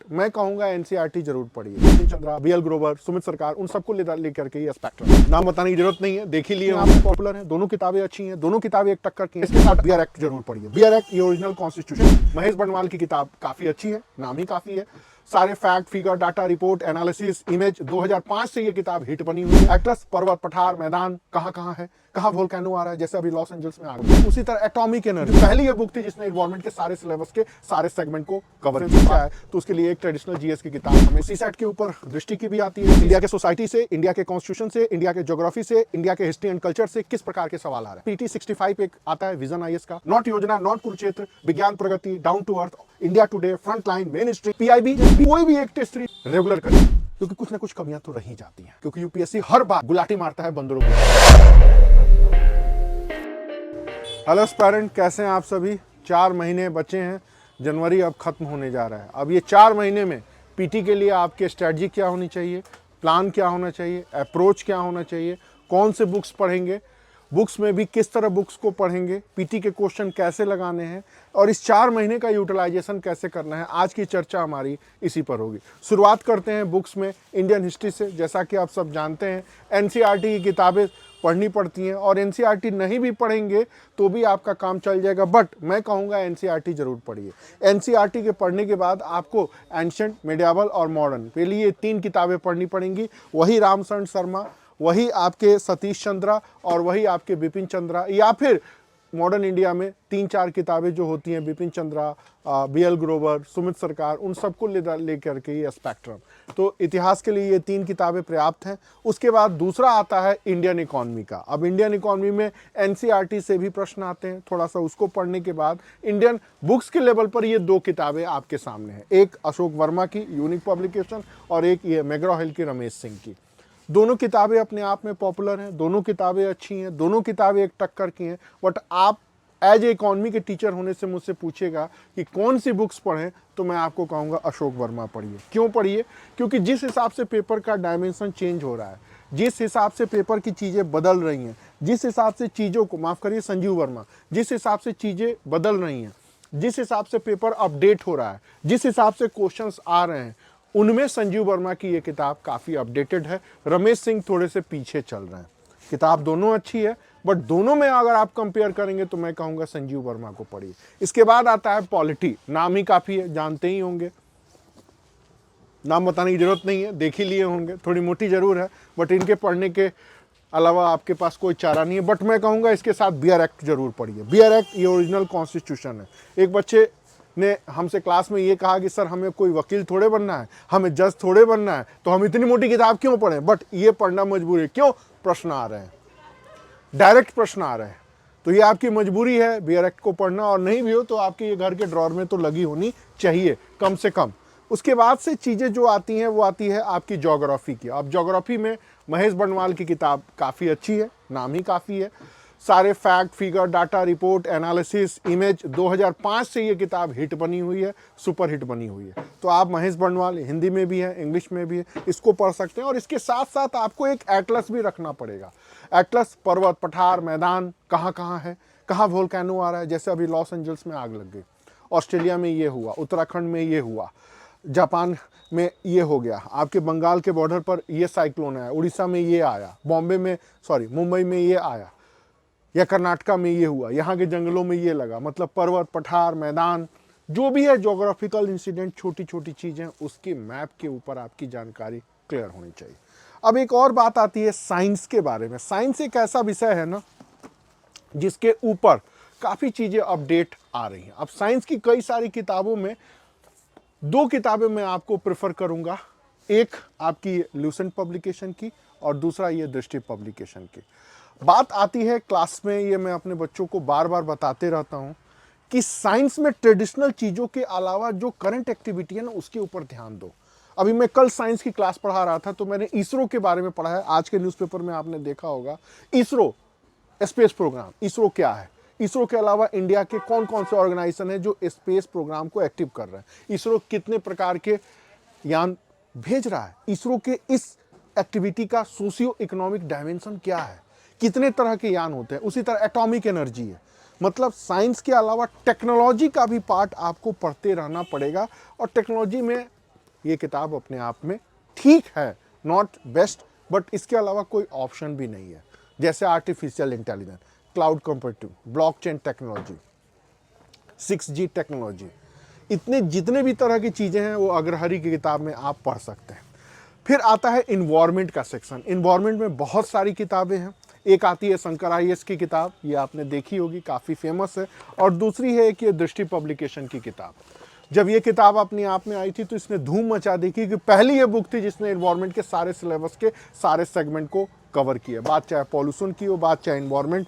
मैं कहूंगा एनसीईआरटी जरूर पढ़िए। बिपिन चंद्रा, बीएल ग्रोवर, सुमित सरकार, उन सबको लेकर के ये स्पेक्ट्रम, नाम बताने की जरूरत नहीं है, देख ही लिए, आप पॉपुलर हैं, दोनों किताबें अच्छी हैं, दोनों किताबें एक टक्कर की हैं। इसके साथ बीआर एक्ट जरूर पढ़िए। बीआर एक्ट ये ओरिजिनल कॉन्स्टिट्यूशन, महेश बंडवाल की किताब काफी अच्छी है, नाम ही काफी है। सारे fact, figure, data, report, analysis, image, 2005 से ये किताब हिट बनी हुई है। एटलस, पर्वत, पठार, मैदान कहाँ है, कहाँ वोल्केनो आ रहा है, जैसे अभी लॉस एंजल्स में आ रहा है। उसी तरह एटॉमिक एनर्जी पहली ये बुक थी जिसने इन्वायरमेंट के सारे सिलेबस के सारे सेगमेंट को कवर किया है। तो उसके लिए एक ट्रेडिशनल जीएस की किताब हमें सीसैट के ऊपर दृष्टि की भी आती है। इंडिया के सोसाइटी से, इंडिया के कॉन्स्टिट्यूशन से, इंडिया के ज्योग्राफी से, इंडिया के हिस्ट्री एंड कल्चर से किस प्रकार के सवाल आ रहे हैं। पीटी 65 एक आता है विजन आईएएस का, not Yojana, not Kurukshetra, Vigyan Pragati, down to earth, India Today, front line, Mainstream, PIB, कोई भी एक टेस्ट रेगुलर करें, क्योंकि कुछ ना कुछ कमियां तो रही जाती हैं, क्योंकि यूपीएससी हर बार गुलाटी मारता है बंदरों को। हेलो एस्पायरेंट, कैसे हैं आप सभी। 4 महीने बचे हैं, जनवरी अब खत्म होने जा रहा है। अब ये 4 महीने में पीटी के लिए आपके स्ट्रेटजी क्या होनी चाहिए, प्लान क्या होना चाहिए, अप्रोच क्या होना चाहिए, कौन से बुक्स पढ़ेंगे, बुक्स में भी किस तरह बुक्स को पढ़ेंगे, पीटी के क्वेश्चन कैसे लगाने हैं और इस 4 महीने का यूटिलाइजेशन कैसे करना है, आज की चर्चा हमारी इसी पर होगी। शुरुआत करते हैं बुक्स में इंडियन हिस्ट्री से। जैसा कि आप सब जानते हैं एनसीईआरटी की किताबें पढ़नी पड़ती हैं और एनसीईआरटी नहीं भी पढ़ेंगे तो भी आपका काम चल जाएगा, बट मैं कहूँगा एनसीईआरटी जरूर पढ़िए। एनसीईआरटी के पढ़ने के बाद आपको एंशिएंट, मेडिएवल और मॉडर्न के लिए 3 किताबें पढ़नी पड़ेंगी। वही रामशरण शर्मा, वही आपके सतीश चंद्रा और वही आपके बिपिन चंद्रा, या फिर मॉडर्न इंडिया में 3-4 किताबें जो होती हैं, बिपिन चंद्रा, बीएल ग्रोवर, सुमित सरकार, उन सबको लेकर के ये स्पेक्ट्रम। तो इतिहास के लिए ये 3 किताबें पर्याप्त हैं। उसके बाद दूसरा आता है इंडियन इकोनॉमी का। अब इंडियन इकोनॉमी में एनसीईआरटी से भी प्रश्न आते हैं, थोड़ा सा उसको पढ़ने के बाद इंडियन बुक्स के लेवल पर ये 2 किताबें आपके सामने हैं, एक अशोक वर्मा की यूनिक पब्लिकेशन और एक ये मैग्रा हिल की रमेश सिंह की। दोनों किताबें अपने आप में पॉपुलर हैं, दोनों किताबें अच्छी हैं, दोनों किताबें एक टक्कर की हैं। बट आप एज ए इकोनॉमी के टीचर होने से मुझसे पूछेगा कि कौन सी बुक्स पढ़ें, तो मैं आपको कहूँगा अशोक वर्मा पढ़िए। क्यों पढ़िए? क्योंकि जिस हिसाब से पेपर का डायमेंशन चेंज हो रहा है, जिस हिसाब से पेपर की चीज़ें बदल रही हैं, जिस हिसाब से चीज़ों को, माफ़ करिए संजीव वर्मा, जिस हिसाब से चीज़ें बदल रही हैं, जिस हिसाब से पेपर अपडेट हो रहा है, जिस हिसाब से क्वेश्चंस आ रहे हैं, उनमें संजीव वर्मा की ये किताब काफ़ी अपडेटेड है। रमेश सिंह थोड़े से पीछे चल रहे हैं। किताब दोनों अच्छी है, बट दोनों में अगर आप कंपेयर करेंगे तो मैं कहूँगा संजीव वर्मा को पढ़िए। इसके बाद आता है पॉलिटी, नाम ही काफ़ी है, जानते ही होंगे, नाम बताने की जरूरत नहीं है, देख ही लिए होंगे, थोड़ी मोटी जरूर है, बट इनके पढ़ने के अलावा आपके पास कोई चारा नहीं है। बट मैं कहूँगा इसके साथ बीआर एक्ट जरूर पढ़िए। बीआर एक्ट ये ओरिजिनल कॉन्स्टिट्यूशन है। एक बच्चे ने हमसे क्लास में ये कहा कि सर हमें कोई वकील थोड़े बनना है, हमें जज थोड़े बनना है, तो हम इतनी मोटी किताब क्यों पढ़ें। बट ये पढ़ना मजबूरी है। क्यों? प्रश्न आ रहे हैं, डायरेक्ट प्रश्न आ रहे हैं, तो ये आपकी मजबूरी है बीआर एक्ट को पढ़ना। और नहीं भी हो तो आपके ये घर के ड्रॉर में तो लगी होनी चाहिए कम से कम। उसके बाद से चीज़ें जो आती हैं वो आती है आपकी ज्योग्राफी की। अब ज्योग्राफी में महेश बंडवाल की किताब काफ़ी अच्छी है, नाम ही काफ़ी है। सारे fact, figure, data, report, analysis, image, 2005 से ये किताब हिट बनी हुई है, सुपर हिट बनी हुई है। तो आप महेश बंडवाल, हिंदी में भी है, इंग्लिश में भी है, इसको पढ़ सकते हैं। और इसके साथ साथ आपको एक एटलस भी रखना पड़ेगा। एटलस, पर्वत, पठार, मैदान कहाँ है, कहाँ वोल्केनो आ रहा है, जैसे अभी लॉस एंजल्स में आग लग गई, ऑस्ट्रेलिया में ये हुआ, उत्तराखंड में ये हुआ, जापान में ये हो गया, आपके बंगाल के बॉर्डर पर ये साइक्लोन आया, उड़ीसा में ये आया, मुंबई में ये आया, या कर्नाटका में ये हुआ, यहाँ के जंगलों में ये लगा। मतलब पर्वत, पठार, मैदान, जो भी है ज्योग्राफिकल इंसिडेंट, छोटी छोटी चीज़ें, उसकी मैप के ऊपर आपकी जानकारी क्लियर होनी चाहिए। अब एक और बात आती है साइंस के बारे में। साइंस एक ऐसा विषय है ना जिसके ऊपर काफ़ी चीज़ें अपडेट आ रही हैं। अब साइंस की कई सारी किताबों में 2 किताबें मैं आपको प्रेफर करूँगा, एक आपकी ल्यूसेंट पब्लिकेशन की और दूसरा ये दृष्टि पब्लिकेशन की। बात आती है क्लास में, ये मैं अपने बच्चों को बार बार बताते रहता हूँ कि साइंस में ट्रेडिशनल चीज़ों के अलावा जो करंट एक्टिविटी है ना, उसके ऊपर ध्यान दो। अभी मैं कल साइंस की क्लास पढ़ा रहा था, तो मैंने इसरो के बारे में पढ़ा है। आज के न्यूज़पेपर में आपने देखा होगा इसरो स्पेस प्रोग्राम। इसरो क्या है? इसरो के अलावा इंडिया के कौन कौन से ऑर्गेनाइजेशन है जो स्पेस प्रोग्राम को एक्टिव कर रहे हैं, इसरो कितने प्रकार के यान भेज रहा है, इसरो के इस एक्टिविटी का सोशियो इकोनॉमिक डायमेंशन क्या है, कितने तरह के यान होते हैं। उसी तरह एटॉमिक एनर्जी है। मतलब साइंस के अलावा टेक्नोलॉजी का भी पार्ट आपको पढ़ते रहना पड़ेगा। और टेक्नोलॉजी में ये किताब अपने आप में ठीक है, नॉट बेस्ट, बट इसके अलावा कोई ऑप्शन भी नहीं है। जैसे artificial intelligence, cloud computing, blockchain technology, 6G technology, इतने जितने भी तरह की चीज़ें हैं वो अग्रहरी की किताब में आप पढ़ सकते हैं। फिर आता है इन्वायरमेंट का सेक्शन। इन्वायरमेंट में बहुत सारी किताबें हैं। एक आती है शंकर IAS की किताब, ये आपने देखी होगी, काफ़ी फेमस है। और दूसरी है कि दृष्टि पब्लिकेशन की किताब। जब ये किताब अपने आप में आई थी तो इसने धूम मचा दी कि पहली ये बुक थी जिसने इन्वायरमेंट के सारे सिलेबस के सारे सेगमेंट को कवर किया। बात चाहे पॉल्यूशन की हो, बात चाहे इन्वायरमेंट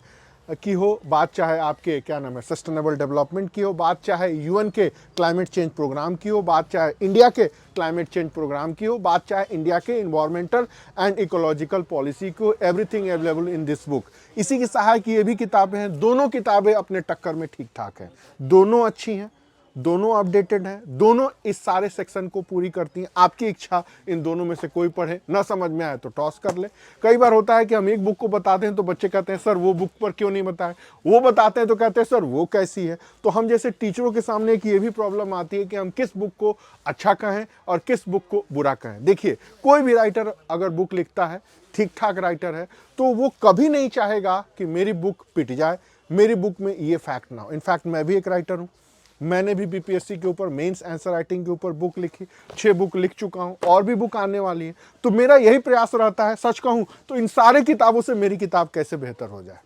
की हो, बात चाहे आपके क्या नाम है सस्टेनेबल डेवलपमेंट की हो, बात चाहे UN के क्लाइमेट चेंज प्रोग्राम की हो, बात चाहे इंडिया के क्लाइमेट चेंज प्रोग्राम की हो, बात चाहे इंडिया के इन्वायरमेंटल एंड इकोलॉजिकल पॉलिसी को, everything available in this book. इसी की सहायक ये भी किताबें हैं। दोनों किताबें अपने टक्कर में ठीक ठाक हैं, दोनों अच्छी हैं, दोनों अपडेटेड हैं, दोनों इस सारे सेक्शन को पूरी करती हैं। आपकी इच्छा इन दोनों में से कोई पढ़े, ना समझ में आए तो टॉस कर ले। कई बार होता है कि हम एक बुक को बताते हैं तो बच्चे कहते हैं सर वो बुक पर क्यों नहीं बताए, वो बताते हैं तो कहते हैं सर वो कैसी है। तो हम जैसे टीचरों के सामने एक ये भी प्रॉब्लम आती है कि हम किस बुक को अच्छा कहें और किस बुक को बुरा कहें। देखिए, कोई भी राइटर अगर बुक लिखता है, ठीक ठाक राइटर है, तो वो कभी नहीं चाहेगा कि मेरी बुक पिट जाए, मेरी बुक में ये फैक्ट ना हो। इनफैक्ट मैं भी एक राइटर हूँ, मैंने भी BPSC के ऊपर मेंस आंसर राइटिंग के ऊपर बुक लिखी, 6 बुक लिख चुका हूँ, और भी बुक आने वाली है। तो मेरा यही प्रयास रहता है, सच कहूँ तो इन सारे किताबों से मेरी किताब कैसे बेहतर हो जाए।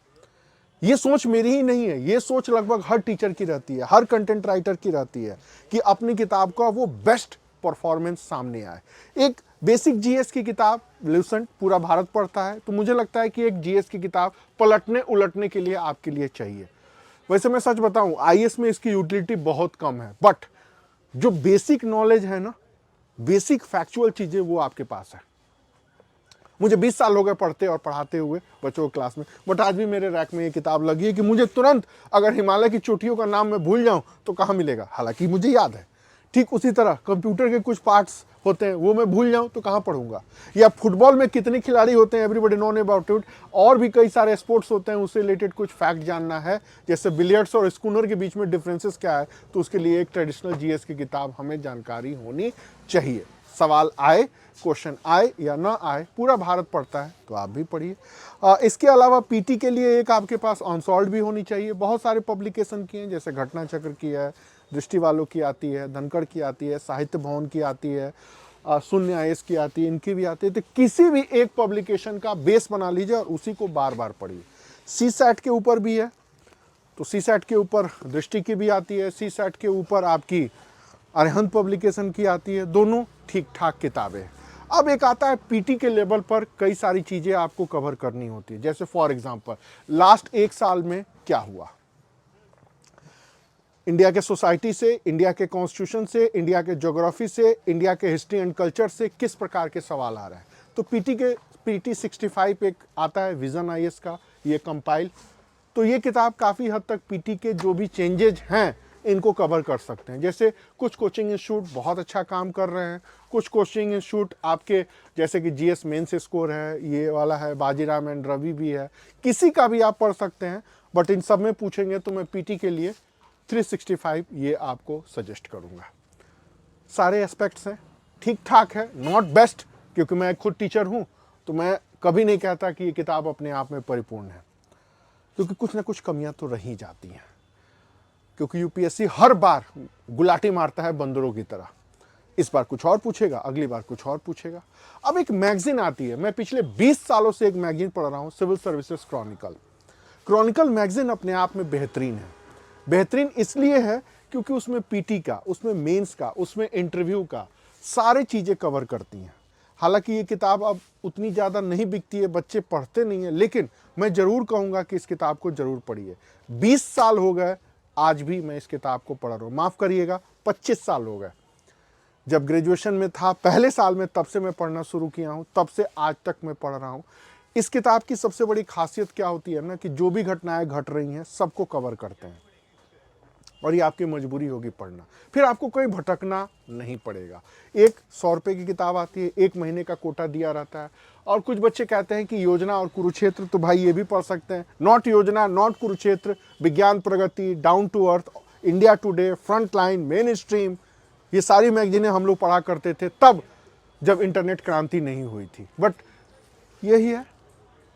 ये सोच मेरी ही नहीं है, ये सोच लगभग हर टीचर की रहती है, हर कंटेंट राइटर की रहती है कि अपनी किताब का वो बेस्ट परफॉर्मेंस सामने आए। एक बेसिक GS की किताब लूसेंट पूरा भारत पढ़ता है, तो मुझे लगता है कि एक GS की किताब पलटने उलटने के लिए आपके लिए चाहिए। वैसे मैं सच बताऊं, IAS में इसकी यूटिलिटी बहुत कम है, बट जो बेसिक नॉलेज है ना, बेसिक फैक्चुअल चीजें, वो आपके पास है। मुझे 20 साल हो गए पढ़ते और पढ़ाते हुए बच्चों की क्लास में, बट आज भी मेरे रैक में ये किताब लगी है कि मुझे तुरंत अगर हिमालय की चोटियों का नाम मैं भूल जाऊं तो कहाँ मिलेगा, हालांकि मुझे याद है। ठीक उसी तरह कंप्यूटर के कुछ पार्ट्स होते हैं, वो मैं भूल जाऊं तो कहाँ पढ़ूंगा। या फुटबॉल में कितने खिलाड़ी होते हैं, एवरीबॉडी नोन अबाउट इट। और भी कई सारे स्पोर्ट्स होते हैं, उससे रिलेटेड कुछ फैक्ट जानना है, जैसे बिलियर्ड्स और स्कूनर के बीच में डिफरेंसेस क्या है, तो उसके लिए एक ट्रेडिशनल GS की किताब हमें जानकारी होनी चाहिए। सवाल आए, क्वेश्चन आए या ना आए, पूरा भारत पढ़ता है तो आप भी पढ़िए। इसके अलावा PT के लिए एक आपके पास अनसॉल्व्ड भी होनी चाहिए। बहुत सारे पब्लिकेशन की हैं, जैसे घटना चक्र की है, दृष्टि वालों की आती है, धनखड़ की आती है, साहित्य भवन की आती है, शून्य IAS की आती है, इनकी भी आती है। तो किसी भी एक पब्लिकेशन का बेस बना लीजिए और उसी को बार बार पढ़िए। CSAT के ऊपर भी है, तो CSAT के ऊपर दृष्टि की भी आती है, CSAT के ऊपर आपकी अरिहंत पब्लिकेशन की आती है। दोनों ठीक ठाक किताबें हैं। अब एक आता है PT के लेवल पर कई सारी चीज़ें आपको कवर करनी होती है। जैसे फॉर एग्जांपल लास्ट 1 साल में क्या हुआ, इंडिया के सोसाइटी से, इंडिया के कॉन्स्टिट्यूशन से, इंडिया के ज्योग्राफी से, इंडिया के हिस्ट्री एंड कल्चर से किस प्रकार के सवाल आ रहे हैं। तो PT 65 एक आता है विजन IAS का, ये कंपाइल। तो ये किताब काफ़ी हद तक PT के जो भी चेंजेज हैं इनको कवर कर सकते हैं। जैसे कुछ कोचिंग इंस्टीट्यूट बहुत अच्छा काम कर रहे हैं, कुछ कोचिंग इंस्टीट्यूट आपके जैसे कि GS मेंस स्कोर है, ये वाला है, बाजीराम एंड रवि भी है, किसी का भी आप पढ़ सकते हैं। बट इन सब में पूछेंगे तो मैं PT के लिए 365 ये आपको सजेस्ट करूंगा। सारे एस्पेक्ट्स हैं, ठीक ठाक है, नॉट बेस्ट, क्योंकि मैं खुद टीचर हूं तो मैं कभी नहीं कहता कि ये किताब अपने आप में परिपूर्ण है, क्योंकि कुछ ना कुछ कमियां तो रही जाती हैं। क्योंकि UPSC हर बार गुलाटी मारता है बंदरों की तरह, इस बार कुछ और पूछेगा, अगली बार कुछ और पूछेगा। अब एक मैगजीन आती है, मैं पिछले 20 सालों से एक मैगजीन पढ़ रहा हूं, civil services chronicle. Chronicle magazine अपने आप में बेहतरीन है। बेहतरीन इसलिए है क्योंकि उसमें PT का, उसमें मेंस का, उसमें इंटरव्यू का सारी चीज़ें कवर करती हैं। हालांकि ये किताब अब उतनी ज़्यादा नहीं बिकती है, बच्चे पढ़ते नहीं हैं, लेकिन मैं ज़रूर कहूँगा कि इस किताब को ज़रूर पढ़िए। 20 साल हो गए, आज भी मैं इस किताब को पढ़ रहा हूँ। माफ़ करिएगा, 25 साल हो गए। जब ग्रेजुएशन में था पहले साल में, तब से मैं पढ़ना शुरू किया हूँ, तब से आज तक मैं पढ़ रहा हूँ। इस किताब की सबसे बड़ी खासियत क्या होती है ना, कि जो भी घटनाएं घट रही हैं सबको कवर करते हैं, और ये आपकी मजबूरी होगी पढ़ना, फिर आपको कहीं भटकना नहीं पड़ेगा। एक 100 रुपये की किताब आती है, 1 महीने का कोटा दिया रहता है। और कुछ बच्चे कहते हैं कि योजना और कुरुक्षेत्र, तो भाई ये भी पढ़ सकते हैं। Not Yojana, not Kurukshetra, Vigyan Pragati, down to earth, India Today, front line, mainstream, ये सारी मैगजीनें हम लोग पढ़ा करते थे तब, जब इंटरनेट क्रांति नहीं हुई थी। बट यही है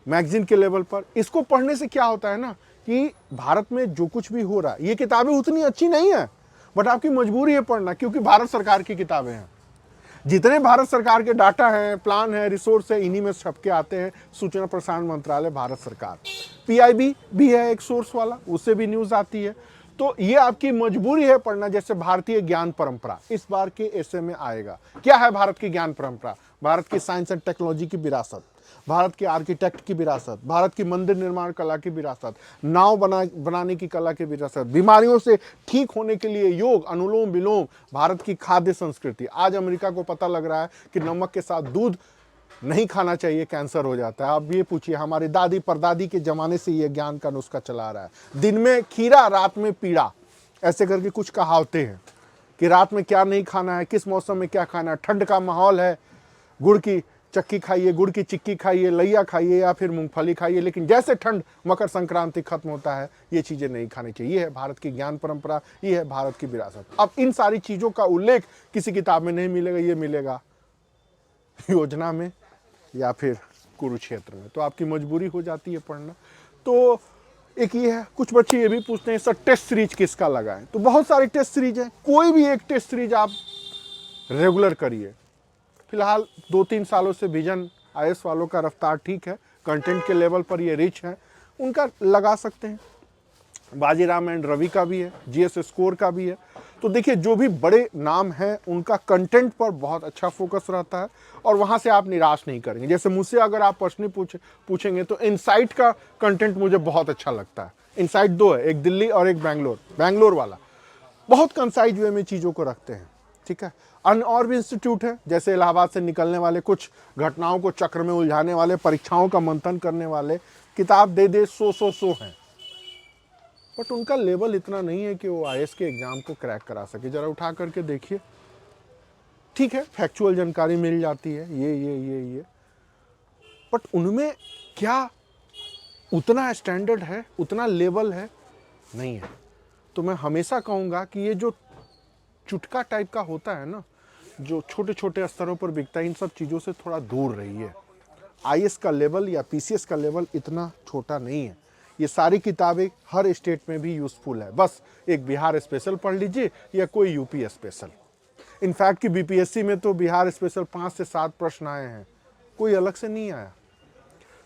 मैगजीन के लेवल पर। इसको पढ़ने से क्या होता है ना कि भारत में जो कुछ भी हो रहा है, ये किताबें उतनी अच्छी नहीं है, बट आपकी मजबूरी है पढ़ना, क्योंकि भारत सरकार की किताबें हैं। जितने भारत सरकार के डाटा हैं, प्लान है, रिसोर्स है, इन्हीं में छपके आते हैं। सूचना प्रसारण मंत्रालय, भारत सरकार, पीआईबी भी है एक सोर्स वाला, उससे भी न्यूज़ आती है। तो ये आपकी मजबूरी है पढ़ना। जैसे भारतीय ज्ञान परंपरा इस बार के ऐसे में आएगा। क्या है भारत की ज्ञान परंपरा? भारत की साइंस एंड टेक्नोलॉजी की विरासत, भारत के आर्किटेक्ट की विरासत, भारत की मंदिर निर्माण कला की विरासत, नाव बनाने की कला की विरासत, बीमारियों से ठीक होने के लिए योग, अनुलोम विलोम, भारत की खाद्य संस्कृति। आज अमेरिका को पता लग रहा है कि नमक के साथ दूध नहीं खाना चाहिए, कैंसर हो जाता है। आप ये पूछिए, हमारी दादी परदादी के जमाने से ये ज्ञान का नुस्खा चला रहा है। दिन में खीरा, रात में पीड़ा, ऐसे करके कुछ कहावतें हैं कि रात में क्या नहीं खाना है, किस मौसम में क्या खाना है। ठंड का माहौल है, गुड़ की चक्की खाइए, गुड़ की चिक्की खाइए, लैया खाइए या फिर मूंगफली खाइए। लेकिन जैसे ठंड, मकर संक्रांति खत्म होता है, ये चीज़ें नहीं खानी चाहिए। ये है भारत की ज्ञान परंपरा, ये है भारत की विरासत। अब इन सारी चीज़ों का उल्लेख किसी किताब में नहीं मिलेगा, ये मिलेगा योजना में या फिर कुरुक्षेत्र में। तो आपकी मजबूरी हो जाती है पढ़ना। तो एक ये है, कुछ बच्चे ये भी पूछते हैं सर टेस्ट सीरीज किसका लगाएं? तो बहुत सारी टेस्ट सीरीज है, कोई भी एक टेस्ट सीरीज आप रेगुलर करिए। फिलहाल 2-3 सालों से विजन आईएएस वालों का रफ्तार ठीक है, कंटेंट के लेवल पर ये रिच है, उनका लगा सकते हैं। बाजीराम एंड रवि का भी है, जीएस स्कोर का भी है। तो देखिए, जो भी बड़े नाम हैं उनका कंटेंट पर बहुत अच्छा फोकस रहता है और वहाँ से आप निराश नहीं करेंगे। जैसे मुझसे अगर आप पर्सनली पूछेंगे तो इनसाइट का कंटेंट मुझे बहुत अच्छा लगता है। इनसाइट 2 है, एक दिल्ली और एक बैंगलोर वाला, बहुत कंसाइज वे में चीज़ों को रखते हैं। ठीक है। अन्य और भी इंस्टीट्यूट है, जैसे इलाहाबाद से निकलने वाले, कुछ घटनाओं को चक्र में उलझाने वाले, परीक्षाओं का मंथन करने वाले, किताब दे 100 हैं, बट उनका लेवल इतना नहीं है कि वो आईएएस के एग्जाम को क्रैक करा सके। जरा उठा करके देखिए, ठीक है, फैक्चुअल जानकारी मिल जाती है, ये, बट उनमें क्या उतना स्टैंडर्ड है, उतना लेवल है? नहीं है। तो मैं हमेशा कहूँगा कि ये जो चुटका टाइप का होता है ना, जो छोटे छोटे स्तरों पर बिकता है, इन सब चीज़ों से थोड़ा दूर रहिए। आईएएस का लेवल या पीसीएस का लेवल इतना छोटा नहीं है। ये सारी किताबें हर स्टेट में भी यूज़फुल है। बस एक बिहार स्पेशल पढ़ लीजिए या कोई यूपी स्पेशल। इनफैक्ट कि बीपीएससी में तो बिहार स्पेशल 5 से 7 प्रश्न आए हैं, कोई अलग से नहीं आया।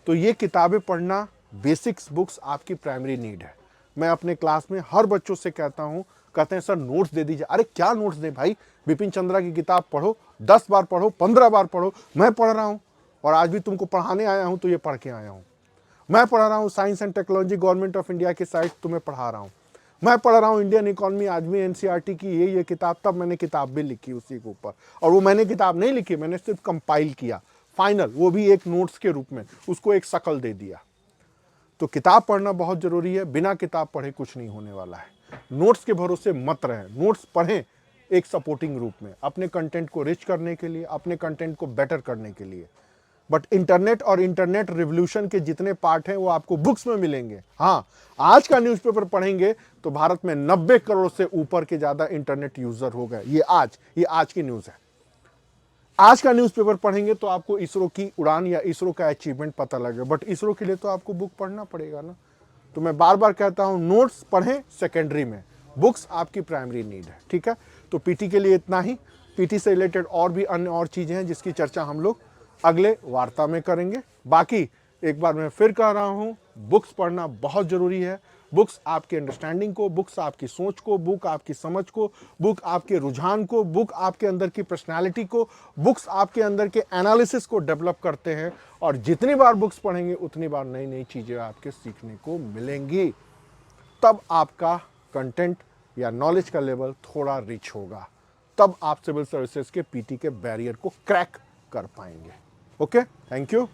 तो ये किताबें पढ़ना, बेसिक्स बुक्स आपकी प्राइमरी नीड है। मैं अपने क्लास में हर बच्चों से कहता हूँ, कहते हैं सर नोट्स दे दीजिए। अरे क्या नोट्स दे भाई, बिपिन चंद्रा की किताब पढ़ो, 10 बार पढ़ो, 15 बार पढ़ो। मैं पढ़ रहा हूँ और आज भी तुमको पढ़ाने आया हूँ, तो ये पढ़ के आया हूँ। मैं पढ़ा रहा हूँ science and technology, government of India की साइट, तुम्हें पढ़ा रहा हूँ। मैं पढ़ रहा हूँ इंडियन इकोनॉमी, आज भी एनसीईआरटी की ये किताब, तब मैंने किताब भी लिखी उसी के ऊपर। और वो मैंने किताब नहीं लिखी, मैंने सिर्फ कंपाइल किया फाइनल, वो भी एक नोट्स के रूप में, उसको एक शक्ल दे दिया। तो किताब पढ़ना बहुत जरूरी है, बिना किताब पढ़े कुछ नहीं होने वाला है। नोट्स के भरोसे मत रहें, नोट्स पढ़ें एक सपोर्टिंग रूप में, अपने कंटेंट को रिच करने के लिए, अपने कंटेंट को बेटर करने के लिए। बट इंटरनेट और इंटरनेट रिवोल्यूशन के जितने पार्ट हैं वो आपको बुक्स में मिलेंगे। हाँ, आज का न्यूज़पेपर पढ़ेंगे तो भारत में 90 करोड़ से ऊपर के ज़्यादा इंटरनेट यूज़र हो गए। ये आज की न्यूज़ है। आज का न्यूज़पेपर पढ़ेंगे तो आपको इसरो की उड़ान या इसरो का अचीवमेंट पता लगेगा, बट इसरो के लिए तो आपको बुक पढ़ना पड़ेगा ना। तो मैं बार बार कहता हूँ, नोट्स पढ़ें सेकेंडरी में, बुक्स आपकी प्राइमरी नीड है। ठीक है। तो पीटी के लिए इतना ही। पीटी से रिलेटेड और भी अन्य और चीज़ें हैं जिसकी चर्चा हम लोग अगले वार्ता में करेंगे। बाकी एक बार मैं फिर कह रहा हूँ, बुक्स पढ़ना बहुत ज़रूरी है। बुक्स आपके अंडरस्टैंडिंग को, बुक्स आपकी सोच को, बुक आपकी समझ को, बुक आपके रुझान को, बुक आपके अंदर की पर्सनालिटी को, बुक्स आपके अंदर के एनालिसिस को डेवलप करते हैं। और जितनी बार बुक्स पढ़ेंगे उतनी बार नई नई चीज़ें आपके सीखने को मिलेंगी। तब आपका कंटेंट या नॉलेज का लेवल थोड़ा रिच होगा, तब आप सिविल सर्विसेज के पीटी के बैरियर को क्रैक कर पाएंगे। Okay, thank you.